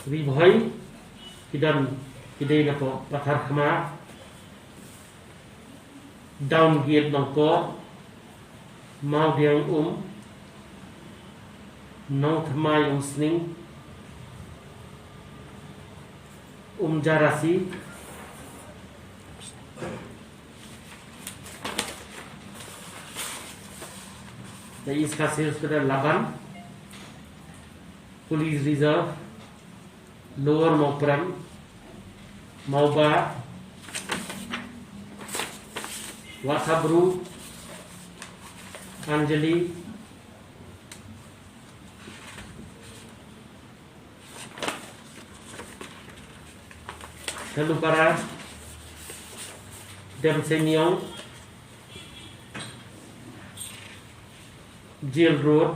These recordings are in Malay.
Ribhoi kidan kidai na po pathar khama down gear nongko mau diang nong thamai sning jarasi dan इसका sales pada 8 Police Reserve Lower Mopram Mauba Wasabru Anjali Kalupara Demsenyong Jail Road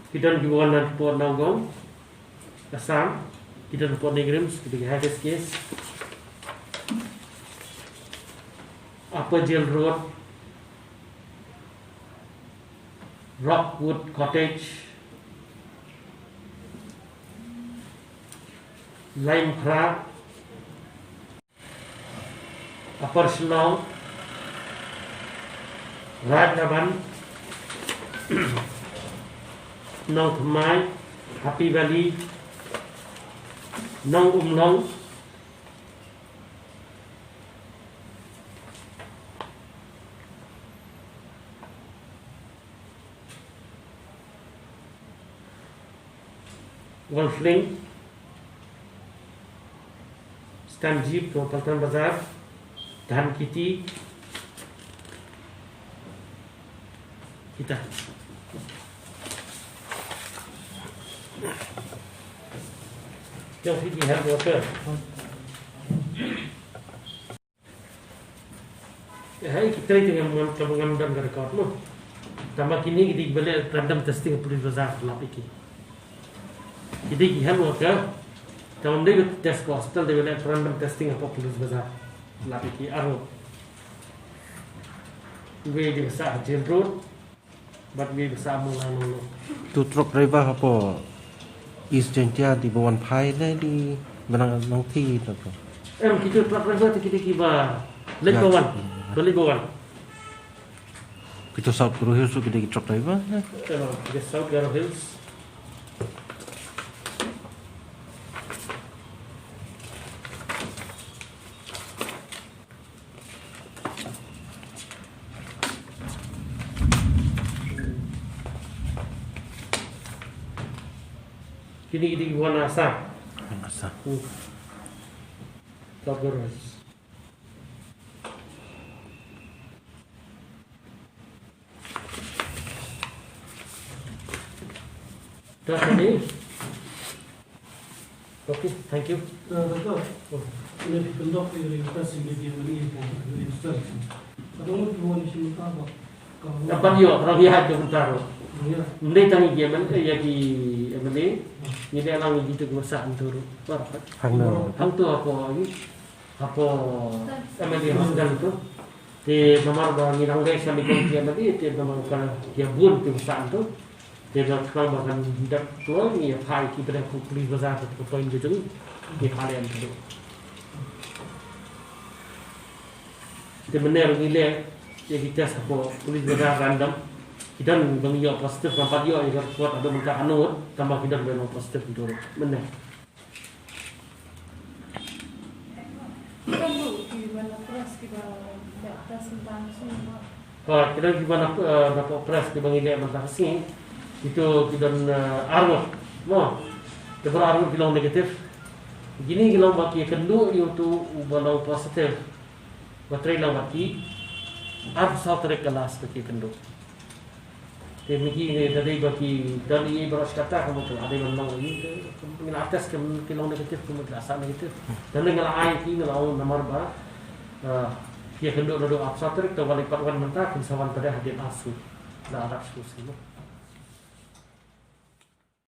kita dibawa nanti Port Naugong Assam kita Port Negrims kita Highest Case Upper Jail Road Rockwood Cottage Lime Crab Upper Shillong Rajnavan Nong Thamai Happy Valley Nong Umlong Wolfling Stanjeep Paltan Bazar Dhan Kiti kita Jom City Health Worker hai kita itu yang mengambil rekod no tambah kini kita boleh random testing Police Bazar lap iki kita health worker tahun dia test ke hospital dia boleh random testing apa Police Bazar lap iki aro we di besar Jail Road but we besar mula no tu truck driver apa East Jentia di Bawan Pai di Benang Nangti tu. Kita truck driver kita kiba Lebawan, Lebawan. Kita South Guru Hills tu kita truck driver. Kita South Guru Hills. Kini di Wana Asam. Asam. South Guru Hills. Terus ini. Okay, thank you. Doctor, ini dipendok dari lokasi media ini dari research. Kalau mau di apa? Apa dia? Orang lihat dia bertaruh. Hindi tangi dia man ya ki emani ni dia lang gitu gua anturu. Hang tu apa ini? Apa emani hospital itu? Di nomor bang ngilang guys kami dia mati di nomor kalau dia bun tu tu. Dia kalau bahkan dak tua ni pai ki pada Police Bazar tu poin gitu ni pai yang tu. Dia benar gile ya kita apa Police Bazar random kita bang yo positif sampai yo agar kuat ada muka anu tambah kita memang positif itu benar. Kalau kita gimana dapat press di bang ini mentah sini itu kita arwah, mau kita arwah bilang negatif. Gini bilang baki kendu itu bilang positif, baterai lang baki, satu trek kelas baki kendu. Demikian dari bagi dari beras kata kamu tu ada yang memang ini dengan atas kilang negatif kemudian asal negatif dan dengan air ini lawan nomor bar dia kenduk duduk absatrik tu balik pada mentah kinsawan pada hadir asu dah ada susu